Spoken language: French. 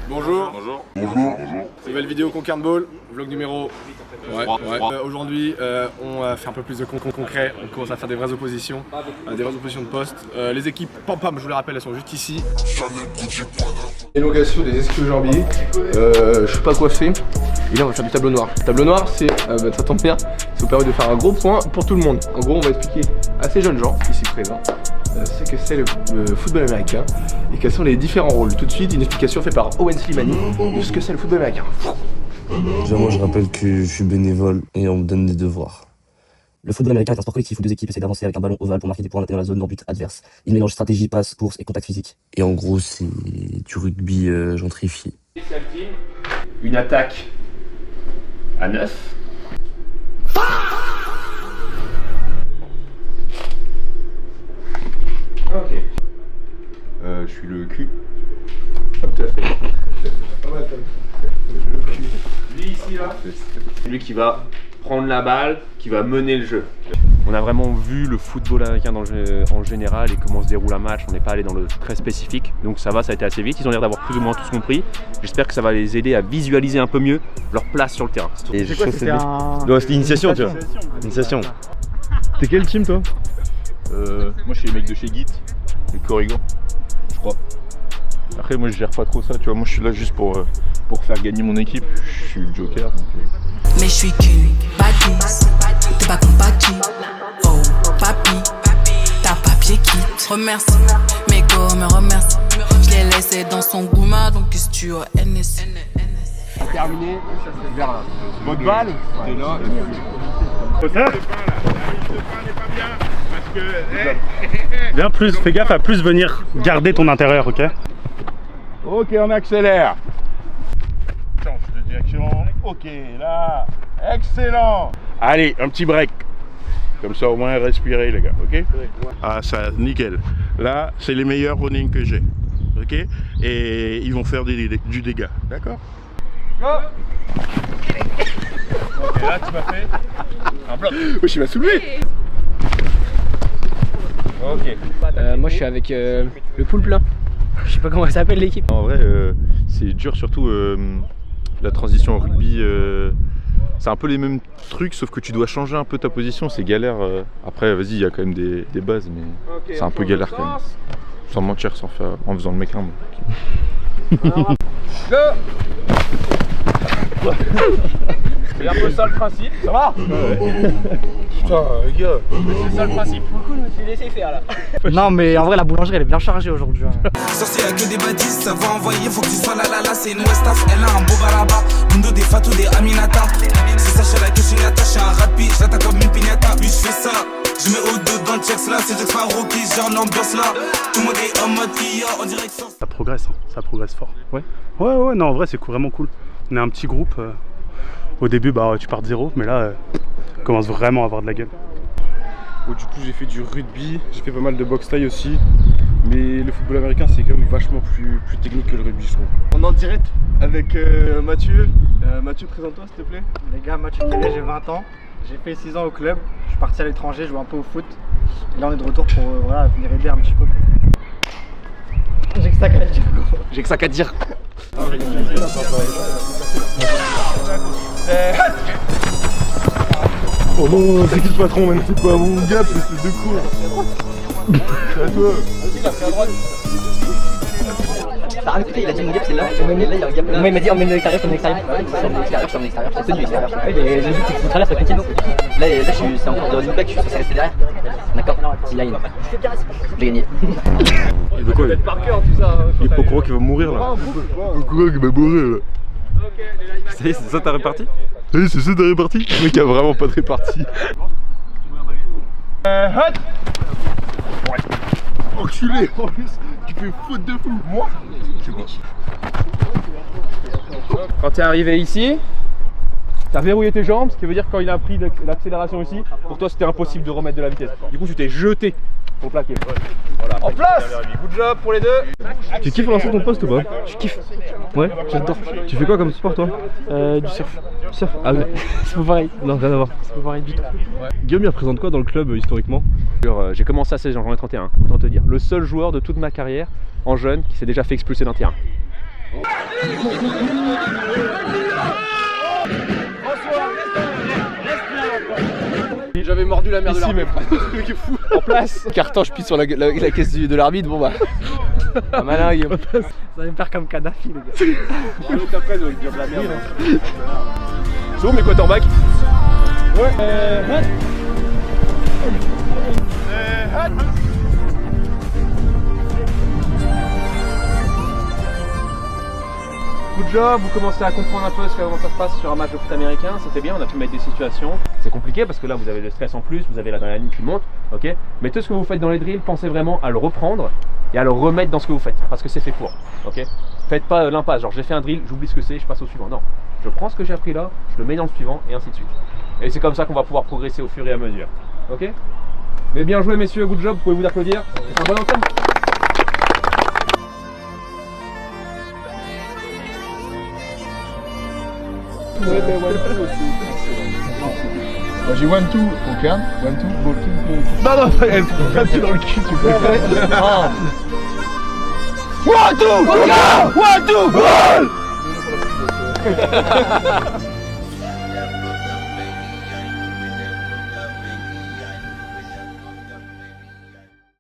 Bonjour. Nouvelle vidéo Conquer Ball, vlog numéro. Aujourd'hui, on va faire un peu plus de concret. On commence à faire des vraies oppositions de poste. Les équipes, pam pam, je vous les rappelle, elles sont juste ici. Élongation des ischio-jambiers. Je suis pas coiffé. Et là, on va faire du tableau noir. Tableau noir, c'est ça tombe bien. Ça vous permet de faire un gros point pour tout le monde. En gros, on va expliquer à ces jeunes gens ici présents ce que c'est le football américain et quels sont les différents rôles. Tout de suite, une explication faite par Owen Slimani de ce que c'est le football américain. Déjà, moi je rappelle que je suis bénévole et on me donne des devoirs. Le football américain est un sport collectif où deux équipes essaient d'avancer avec un ballon ovale pour marquer des points à l'intérieur de la zone d'en but adverse. Il mélange stratégie, passe, course et contact physique. Et en gros, c'est du rugby gentrifié. Une attaque à 9. Ok. Je suis le cul. Tout à fait. Lui ici là, c'est lui qui va prendre la balle, qui va mener le jeu. On a vraiment vu le football américain en général et comment se déroule un match. On n'est pas allé dans le très spécifique, donc ça va, ça a été assez vite. Ils ont l'air d'avoir plus ou moins tous compris. J'espère que ça va les aider à visualiser un peu mieux leur place sur le terrain. Et c'est quoi, c'était l'initiation, tu vois. Initiation. T'es quel team toi? Moi je suis les mecs de chez Git, les Corrigan, je crois. Après moi je gère pas trop ça, tu vois, moi je suis là juste pour faire gagner mon équipe, je suis le joker. Donc, Mais je suis qu'une bâtisse, t'es pas compatible. Oh papi, t'as papier qui te remercie. Mes go me remercie, je l'ai laissé dans son gouma, donc qu'est-ce que tu as NS. Terminé, vers là. Votre balle, t'es là. Viens plus, fais gaffe à plus venir garder ton intérieur, ok? Ok, on accélère. Change de direction. Ok, là. Excellent. Allez, un petit break. Comme ça, au moins, respirez, les gars. Ok? Ah, ça, nickel. Là, c'est les meilleurs running que j'ai. Ok? Et ils vont faire du dégât. D'accord? Go! Ok, là, tu m'as fait un bloc. Oui, je m'as soulevé. Ok. Moi je suis avec le poulpe là. Je sais pas comment ça s'appelle l'équipe. En vrai, c'est dur, surtout la transition en rugby. C'est un peu les mêmes trucs, sauf que tu dois changer un peu ta position. C'est galère. Après, vas-y, il y a quand même des bases, mais c'est un peu galère quand même. Sans mentir, en faisant le mec humble. Go! C'est un peu ça le principe, ça va? Putain, les gars. C'est ça le principe. Beaucoup je me suis laissé faire là. Non mais en vrai la boulangerie elle est bien chargée aujourd'hui. Sorcier y'a que des bâtisses, ça va envoyer, faut que tu sois là, c'est une Westaf, elle a un beau baraba, Mundo des Fatou, des Aminata. C'est ça, la Keshinata, je suis un rapide, j'attaque comme une pignata, puis je fais ça. Je mets au dos dans le checks là, c'est juste pas rookie, genre l'ambiance là. Tout le monde est en mode IA, en direction. Ça progresse, hein. Ça progresse fort. Ouais, non en vrai c'est vraiment cool. On est un petit groupe. Au début bah tu pars de zéro, mais là on commence vraiment à avoir de la gueule. Du coup j'ai fait du rugby, j'ai fait pas mal de boxe taille aussi. Mais le football américain c'est quand même vachement plus technique que le rugby je trouve. On est en direct avec Mathieu. Mathieu, présente-toi s'il te plaît. Les gars, Mathieu Kelly, j'ai 20 ans, j'ai fait 6 ans au club, je suis parti à l'étranger, jouer un peu au foot. Et là on est de retour pour voilà, venir aider un petit peu. J'ai que ça qu'à dire. J'ai que ça qu'à dire. Oh non, c'est qui le patron man? C'est quoi mon gars, c'est de cours. C'est à toi. Vas-y, là, fais à droite. Ah écoutez, il a dit mon gap c'est là, là il y a un gap là. Moi il m'a dit emmène l'extérieur, je t'emmène l'extérieur. C'est celui de l'extérieur. Le but c'est que tu traverses la petite. Là c'est encore de running back, je suis censé rester derrière. D'accord? Si line. J'ai gagné. Il veut quoi? Par cœur tout ça. Il est pas au courant qu'il va mourir là. Au courant qu'il va mourir là. Ça y est, c'est ça ta répartie? Oui, c'est ça ta répartie? Le mec a vraiment pas de répartie. Hut! Enculé en plus, tu fais faute de fou. Moi? Je sais pas. Quand t'es arrivé ici, t'as verrouillé tes jambes, ce qui veut dire que quand il a pris l'accélération ici, pour toi c'était impossible de remettre de la vitesse. Du coup tu t'es jeté pour plaquer. Voilà. En place! Good job pour les deux. Tu kiffes lancer ton poste ou pas? Je kiffe. Ouais, j'adore. Tu fais quoi comme sport toi? Du surf. Surf? Ah ouais. C'est pas pareil. Non, rien à voir. C'est pas pareil du tout. Guillaume il représente quoi dans le club historiquement? J'ai commencé à 16 ans, j'en ai 31, autant te dire. Le seul joueur de toute ma carrière en jeune qui s'est déjà fait expulser d'un terrain. J'avais mordu la mère de Ici l'arbitre. Le mec est fou. En place. Carton, je pisse sur la caisse de l'arbitre. Bon bah. Pas malin, Guillaume. Ça va me faire comme Kadhafi, les gars. Après, ils dire de la merde. C'est bon, mais quarterback. Good job, vous commencez à comprendre un peu comment ça se passe sur un match de foot américain, c'était bien, on a pu mettre des situations. C'est compliqué parce que là vous avez le stress en plus, vous avez l'adrénaline qui monte, ok. Mais tout ce que vous faites dans les drills, pensez vraiment à le reprendre et à le remettre dans ce que vous faites, parce que c'est fait pour, ok. Faites pas l'impasse, genre j'ai fait un drill, j'oublie ce que c'est, je passe au suivant. Non, je prends ce que j'ai appris là, je le mets dans le suivant et ainsi de suite. Et c'est comme ça qu'on va pouvoir progresser au fur et à mesure, ok. Mais bien joué messieurs, good job, vous pouvez vous applaudir, c'est un bon entraînement. Ouais, ben one two aussi. Moi j'ai one two au calme, one two, ball kick. Non, non, pas dans le cul, tu peux. One two, ball!